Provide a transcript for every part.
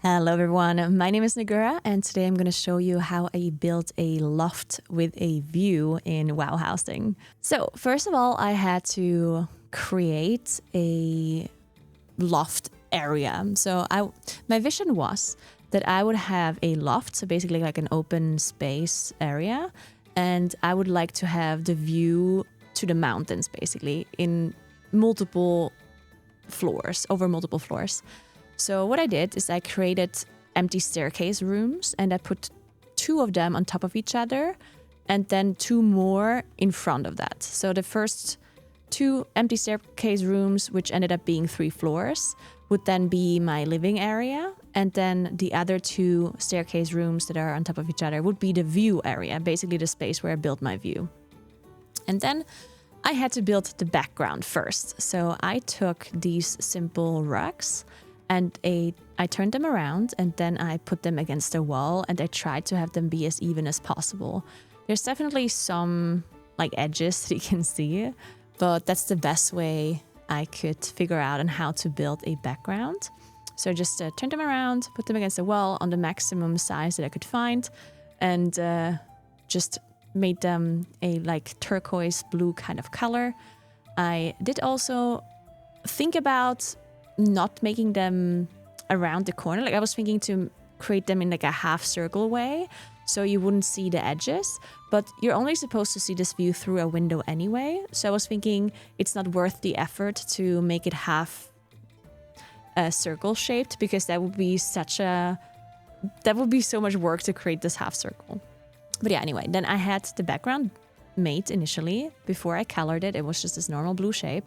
Hello everyone, my name is Naguura and today I'm going to show you how I built a loft with a view in WoW Housing. So first of all, I had to create a loft area. My vision was that I would have a loft, so basically like an open space area, and I would like to have the view to the mountains basically in multiple floors, over multiple floors. So what I did is I created empty staircase rooms and I put 2 of them on top of each other and then 2 more in front of that. So the first 2 empty staircase rooms, which ended up being 3 floors, would then be my living area. And then the other 2 staircase rooms that are on top of each other would be the view area, basically the space where I built my view. And then I had to build the background first. So I took these simple rugs and I turned them around and then I put them against the wall and I tried to have them be as even as possible. There's definitely some like edges that you can see, but that's the best way I could figure out on how to build a background. So I just turned them around, put them against the wall on the maximum size that I could find, and just made them a like turquoise blue kind of color. I did also think about not making them around the corner. Like I was thinking to create them in like a half circle way so you wouldn't see the edges, but you're only supposed to see this view through a window anyway. So I was thinking it's not worth the effort to make it half circle shaped because that would be so much work to create this half circle. But yeah, anyway, then I had the background made initially. Before I colored it, it was just this normal blue shape.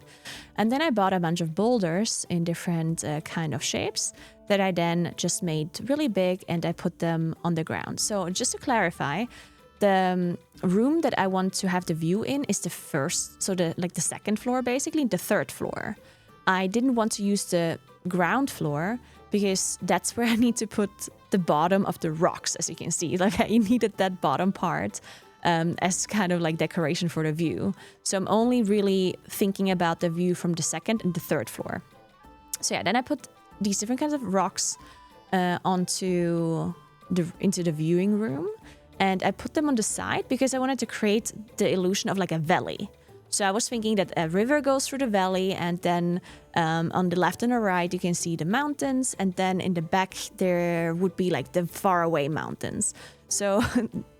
And then I bought a bunch of boulders in different kind of shapes that I then just made really big and I put them on the ground. So just to clarify, the room that I want to have the view in is the first, so the second floor basically, the 3rd floor. I didn't want to use the ground floor because that's where I need to put the bottom of the rocks, as you can see. Like I needed that bottom part as kind of like decoration for the view. So I'm only really thinking about the view from the 2nd and the 3rd floor. So yeah, then I put these different kinds of rocks into the viewing room, and I put them on the side because I wanted to create the illusion of like a valley. So I was thinking that a river goes through the valley, and then on the left and the right you can see the mountains, and then in the back there would be like the faraway mountains. So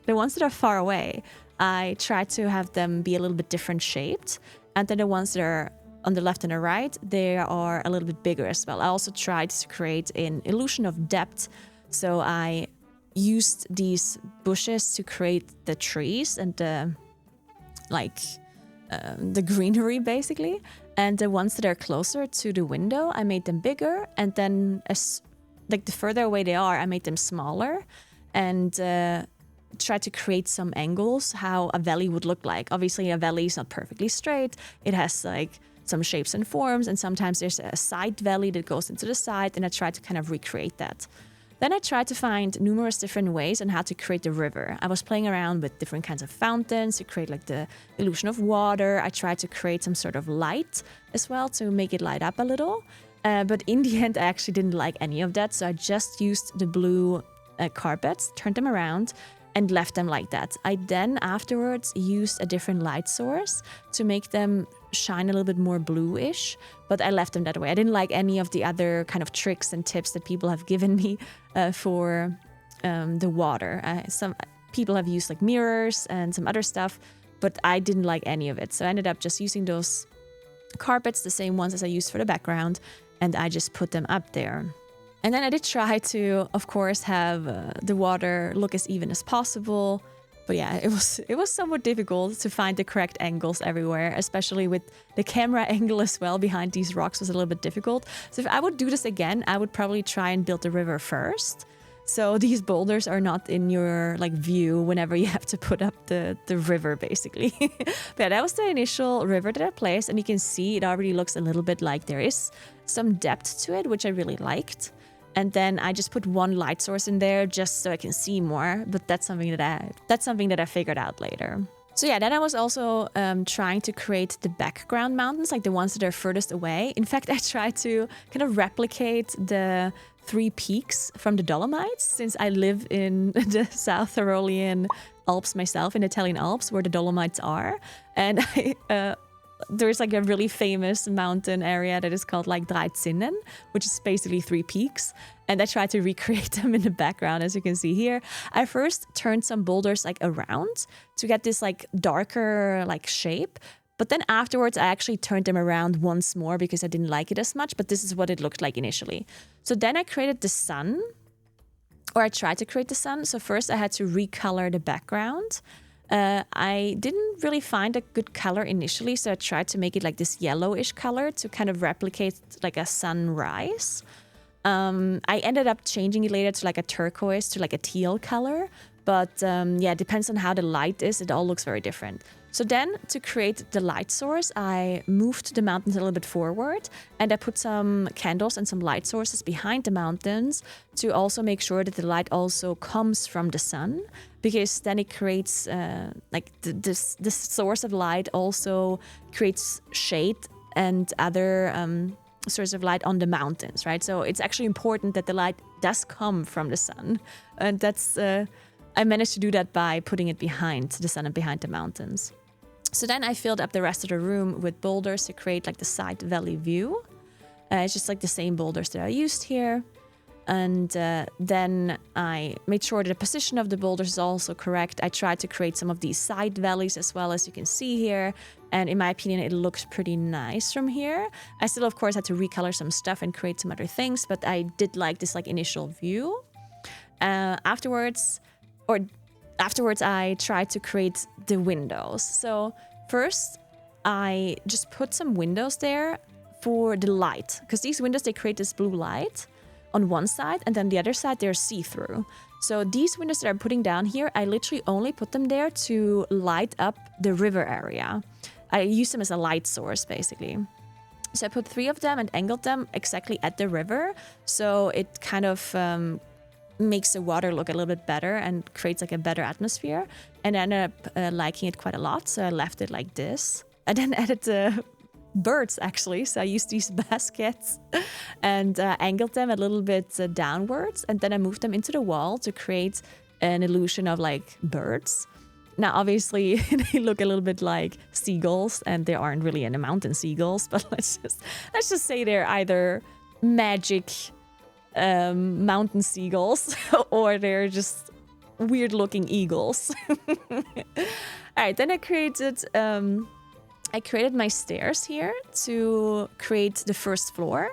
the ones that are far away, I tried to have them be a little bit different shaped, and then the ones that are on the left and the right, they are a little bit bigger as well. I also tried to create an illusion of depth, so I used these bushes to create the trees and the greenery basically, and the ones that are closer to the window I made them bigger, and then as like the further away they are I made them smaller, and try to create some angles how a valley would look like. Obviously a valley is not perfectly straight, it has like some shapes and forms, and sometimes there's a side valley that goes into the side, and I tried to kind of recreate that. Then I tried to find numerous different ways on how to create the river. I was playing around with different kinds of fountains to create like the illusion of water. I tried to create some sort of light as well to make it light up a little. But in the end, I actually didn't like any of that. So I just used the blue carpets, turned them around, and left them like that. I then afterwards used a different light source to make them shine a little bit more bluish, but I left them that way. I didn't like any of the other kind of tricks and tips that people have given me for the water. Some people have used like mirrors and some other stuff, but I didn't like any of it. So I ended up just using those carpets, the same ones as I used for the background, and I just put them up there. And then I did try to, of course, have the water look as even as possible. But yeah, it was somewhat difficult to find the correct angles everywhere, especially with the camera angle as well behind these rocks was a little bit difficult. So if I would do this again, I would probably try and build the river first. So these boulders are not in your like view whenever you have to put up the river basically. But yeah, that was the initial river that I placed, and you can see it already looks a little bit like there is some depth to it, which I really liked. And then I just put one light source in there just so I can see more. But that's something that I figured out later. So yeah, then I was also trying to create the background mountains, like the ones that are furthest away. In fact, I tried to kind of replicate the 3 peaks from the Dolomites, since I live in the South Tyrolean Alps myself, in the Italian Alps, where the Dolomites are. And there's like a really famous mountain area that is called like Drei Zinnen, which is basically 3 peaks. And I tried to recreate them in the background, as you can see here. I first turned some boulders like around to get this like darker like shape. But then afterwards, I actually turned them around once more because I didn't like it as much. But this is what it looked like initially. So then I created the sun, or I tried to create the sun. So first I had to recolor the background. I didn't really find a good color initially, so I tried to make it like this yellowish color to kind of replicate like a sunrise. I ended up changing it later to like a turquoise to like a teal color, but yeah, it depends on how the light is. It all looks very different. So then to create the light source, I moved the mountains a little bit forward, and I put some candles and some light sources behind the mountains to also make sure that the light also comes from the sun, because then it creates like this source of light also creates shade and other source of light on the mountains, right? So it's actually important that the light does come from the sun, and that's I managed to do that by putting it behind the sun and behind the mountains. So then I filled up the rest of the room with boulders to create like the side valley view. It's just like the same boulders that I used here. And then I made sure that the position of the boulders is also correct. I tried to create some of these side valleys as well, as you can see here. And in my opinion, it looks pretty nice from here. I still, of course, had to recolor some stuff and create some other things, but I did like this like initial view. Afterwards, I tried to create the windows. So first, I just put some windows there for the light, because these windows, they create this blue light on one side, and then the other side, they're see-through. So these windows that I'm putting down here, I literally only put them there to light up the river area. I use them as a light source, basically. So I put 3 of them and angled them exactly at the river. So it kind of makes the water look a little bit better and creates like a better atmosphere. And I ended up liking it quite a lot. So I left it like this. I then added the birds, actually. So I used these baskets and angled them a little bit downwards. And then I moved them into the wall to create an illusion of like birds. Now, obviously, they look a little bit like seagulls, and they aren't really any mountain seagulls, but let's just say they're either magic mountain seagulls or they're just weird-looking eagles. All right, then I created my stairs here to create the first floor.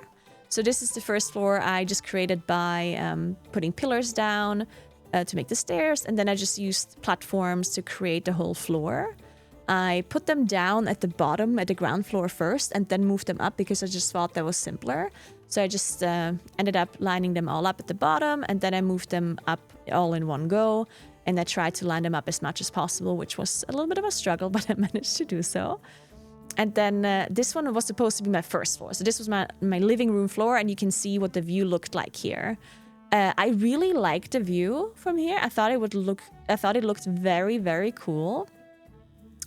So this is the first floor I just created by putting pillars down to make the stairs, and then I just used platforms to create the whole floor. I put them down at the bottom, at the ground floor first, and then moved them up because I just thought that was simpler. So I just ended up lining them all up at the bottom, and then I moved them up all in one go. And I tried to line them up as much as possible, which was a little bit of a struggle, but I managed to do so. And then this one was supposed to be my first floor. So this was my living room floor, and you can see what the view looked like here. I really liked the view from here. I thought it looked very, very cool.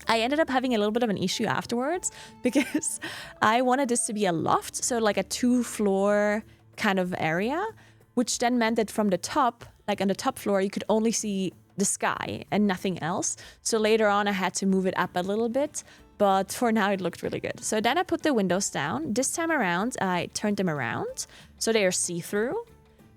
I ended up having a little bit of an issue afterwards because I wanted this to be a loft, so like a 2-floor kind of area, which then meant that from the top, like on the top floor, you could only see the sky and nothing else. So later on, I had to move it up a little bit, but for now, it looked really good. So then I put the windows down. This time around, I turned them around, so they are see-through.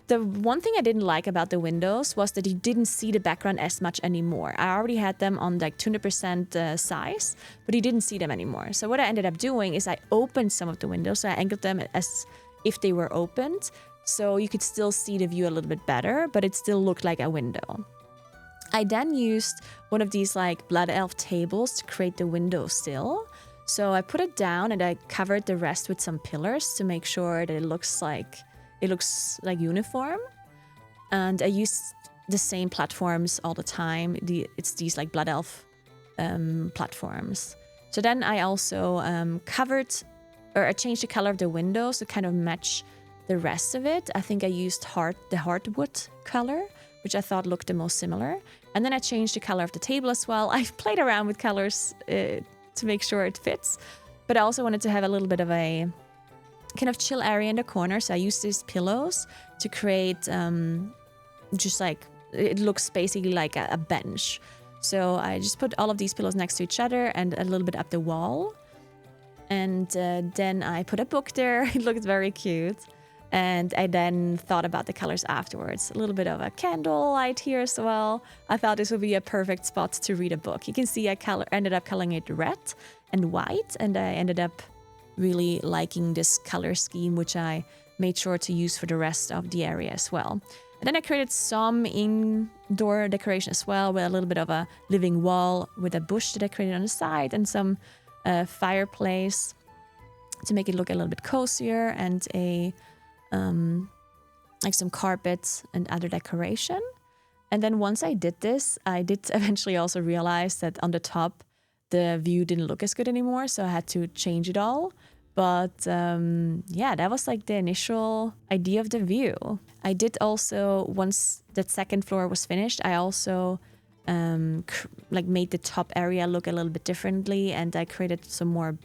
The one thing I didn't like about the windows was that you didn't see the background as much anymore. I already had them on like 200% size, but you didn't see them anymore. So what I ended up doing is I opened some of the windows. So I angled them as if they were opened. So you could still see the view a little bit better, but it still looked like a window. I then used one of these like blood elf tables to create the window sill. So I put it down and I covered the rest with some pillars to make sure that it looks like uniform. And I used the same platforms all the time. It's these like blood elf platforms. So then I also I changed the color of the windows to kind of match the rest of it. I think I used the hardwood color, which I thought looked the most similar. And then I changed the color of the table as well. I've played around with colors to make sure it fits, but I also wanted to have a little bit of a kind of chill area in the corner. So I used these pillows to create just like, it looks basically like a bench. So I just put all of these pillows next to each other and a little bit up the wall. And then I put a book there. It looked very cute. And I then thought about the colors afterwards. A little bit of a candle light here as well. I thought this would be a perfect spot to read a book. You can see I ended up coloring it red and white. And I ended up really liking this color scheme, which I made sure to use for the rest of the area as well. And then I created some indoor decoration as well, with a little bit of a living wall with a bush that I created on the side and some fireplace to make it look a little bit cozier, and a like some carpets and other decoration. And then once I did this, I did eventually also realize that on the top the view didn't look as good anymore, so I had to change it all. But yeah, that was like the initial idea of the view. I did also, once that second floor was finished, I also like made the top area look a little bit differently, and I created some more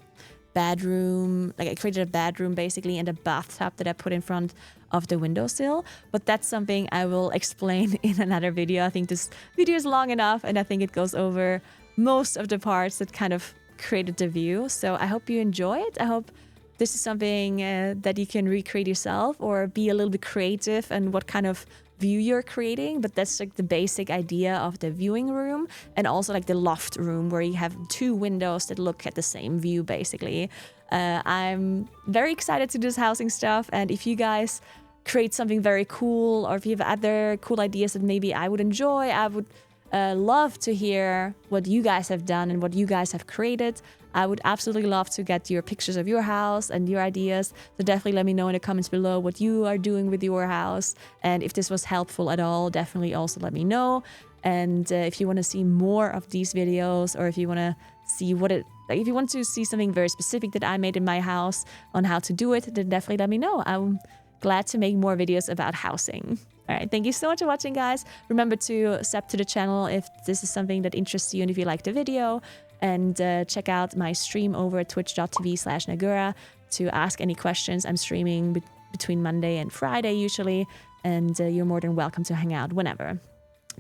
bedroom, like I created a bedroom basically and a bathtub that I put in front of the windowsill. But that's something I will explain in another video. I think this video is long enough, and I think it goes over most of the parts that kind of created the view. So I hope you enjoy it. I hope this is something that you can recreate yourself, or be a little bit creative and what kind of view you're creating. But that's like the basic idea of the viewing room, and also like the loft room where you have two windows that look at the same view basically. I'm very excited to do this housing stuff, and if you guys create something very cool, or if you have other cool ideas that maybe I would enjoy, I would love to hear what you guys have done and what you guys have created. I would absolutely love to get your pictures of your house and your ideas. So definitely let me know in the comments below what you are doing with your house. And if this was helpful at all, definitely also let me know. And if you want to see more of these videos, or if you want to see if you want to see something very specific that I made in my house on how to do it, then definitely let me know. I'm glad to make more videos about housing. All right, thank you so much for watching, guys. Remember to sub to the channel if this is something that interests you and if you liked the video. And check out my stream over at twitch.tv/Naguura to ask any questions. I'm streaming between Monday and Friday usually, and you're more than welcome to hang out whenever.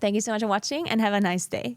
Thank you so much for watching, and have a nice day.